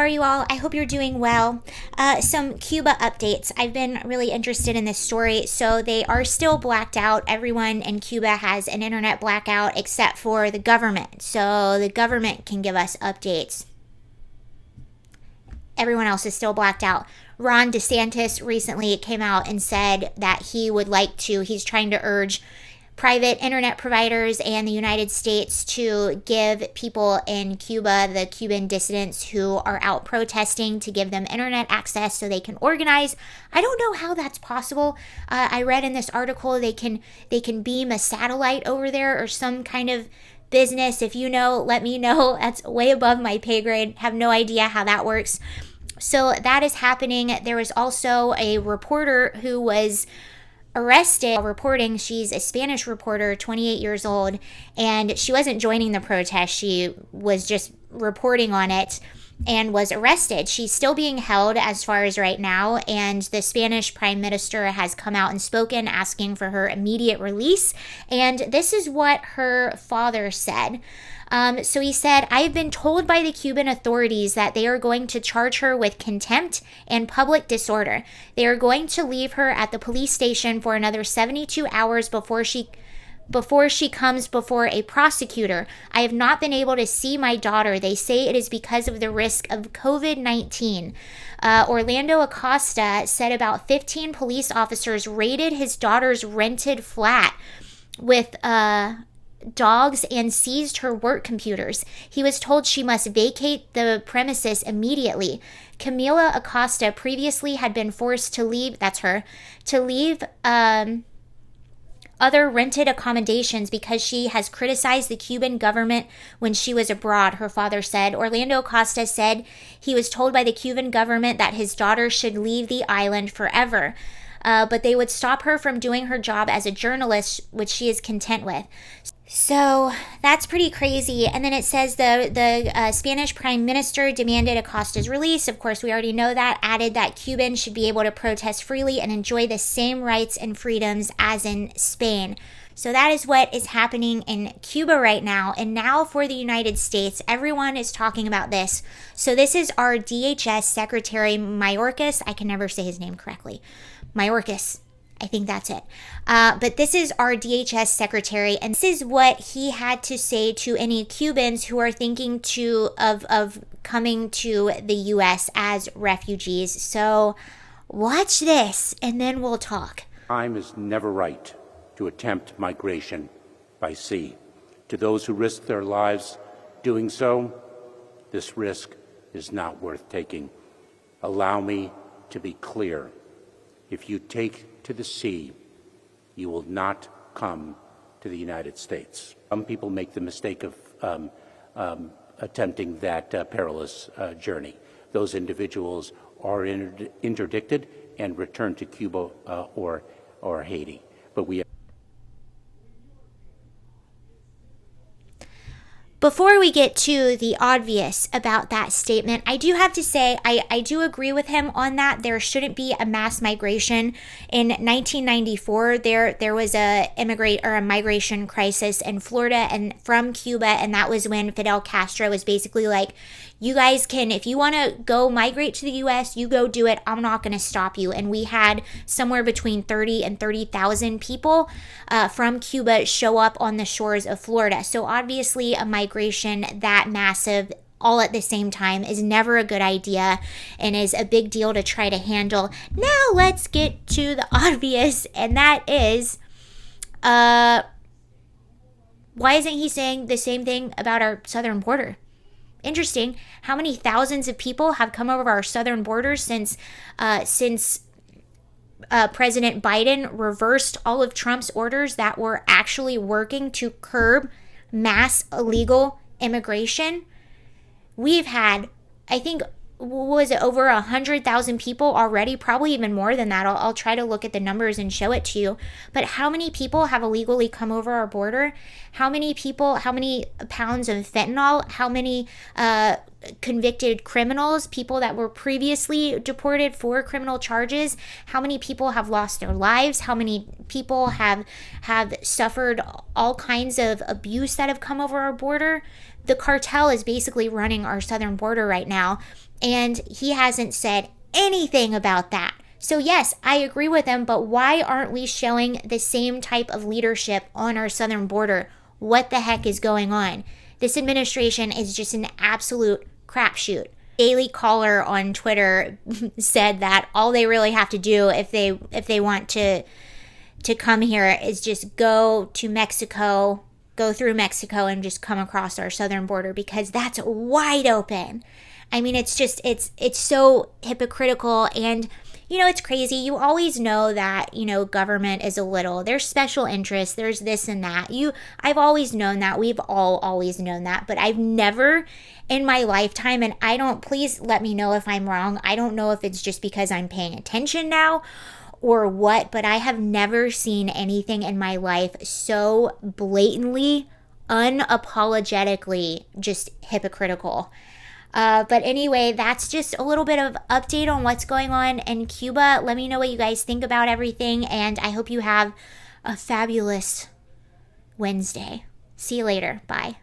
are you all? I hope you're doing well. Some Cuba updates. I've been really interested in this story. So they are still blacked out. Everyone in Cuba has an internet blackout except for the government. So the government can give us updates. Everyone else is still blacked out. Ron DeSantis recently came out and said that he's trying to urge private internet providers and the United States to give people in Cuba, the Cuban dissidents who are out protesting, to give them internet access so they can organize. I don't know how that's possible. I read in this article they can beam a satellite over there or some kind of business. If you know, let me know. That's way above my pay grade. Have no idea how that works. So that is happening. There was also a reporter who was arrested while reporting. She's a Spanish reporter, 28 years old, and she wasn't joining the protest. She was just reporting on it and was arrested. She's still being held as far as right now, and the Spanish Prime Minister has come out and spoken asking for her immediate release, and this is what her father said. So he said, "I have been told by the Cuban authorities that they are going to charge her with contempt and public disorder. They are going to leave her at the police station for another 72 hours before she comes before a prosecutor. I have not been able to see my daughter. They say it is because of the risk of COVID-19. Orlando Acosta said about 15 police officers raided his daughter's rented flat with dogs and seized her work computers. He was told she must vacate the premises immediately. Camila Acosta previously had been forced to leave, other rented accommodations because she has criticized the Cuban government when she was abroad," her father said. Orlando Acosta said he was told by the Cuban government that his daughter should leave the island forever. But they would stop her from doing her job as a journalist, which she is content with. So that's pretty crazy. And then it says the Spanish Prime Minister demanded Acosta's release. Of course, we already know that. Added that Cubans should be able to protest freely and enjoy the same rights and freedoms as in Spain. So that is what is happening in Cuba right now. And now for the United States, everyone is talking about this. So this is our DHS Secretary Mayrokis. I can never say his name correctly. Mayrokis. I think that's it. But this is our DHS secretary, and this is what he had to say to any Cubans who are thinking of coming to the U.S. as refugees. So watch this, and then we'll talk. Time is never right to attempt migration by sea. To those who risk their lives doing so, this risk is not worth taking. Allow me to be clear. If you take to the sea, you will not come to the United States. Some people make the mistake of attempting that perilous journey. Those individuals are interdicted and returned to Cuba or Haiti. But we Before we get to the obvious about that statement, I do have to say I do agree with him on that. There shouldn't be a mass migration. In 1994, there was a migration crisis in Florida and from Cuba, and that was when Fidel Castro was basically like, you guys can, if you want to go migrate to the U.S., you go do it. I'm not going to stop you. And we had somewhere between 30 and 30,000 people from Cuba show up on the shores of Florida. So obviously a migration that massive all at the same time is never a good idea and is a big deal to try to handle. Now let's get to the obvious, and that is, why isn't he saying the same thing about our southern border? Interesting. How many thousands of people have come over our southern borders since President Biden reversed all of Trump's orders that were actually working to curb mass illegal immigration? We've had, I think, was it over 100,000 people already? Probably even more than that. I'll try to look at the numbers and show it to you. But how many people have illegally come over our border? How many people, how many pounds of fentanyl? How many convicted criminals, people that were previously deported for criminal charges? How many people have lost their lives? How many people have suffered all kinds of abuse that have come over our border? The cartel is basically running our southern border right now, and he hasn't said anything about that. So yes, I agree with him, but why aren't we showing the same type of leadership on our southern border? What the heck is going on? This administration is just an absolute crapshoot. Daily Caller on Twitter said that all they really have to do if they want to come here is just go to Mexico, go through Mexico, and just come across our southern border, because that's wide open. I mean, it's so hypocritical. And it's crazy. You always know that, government is there's special interests, there's this and that. I've always known that. We've all always known that. But I've never in my lifetime, and please let me know if I'm wrong. I don't know if it's just because I'm paying attention now or what, but I have never seen anything in my life so blatantly, unapologetically just hypocritical. But anyway, that's just a little bit of update on what's going on in Cuba. Let me know what you guys think about everything, and I hope you have a fabulous Wednesday. See you later. Bye.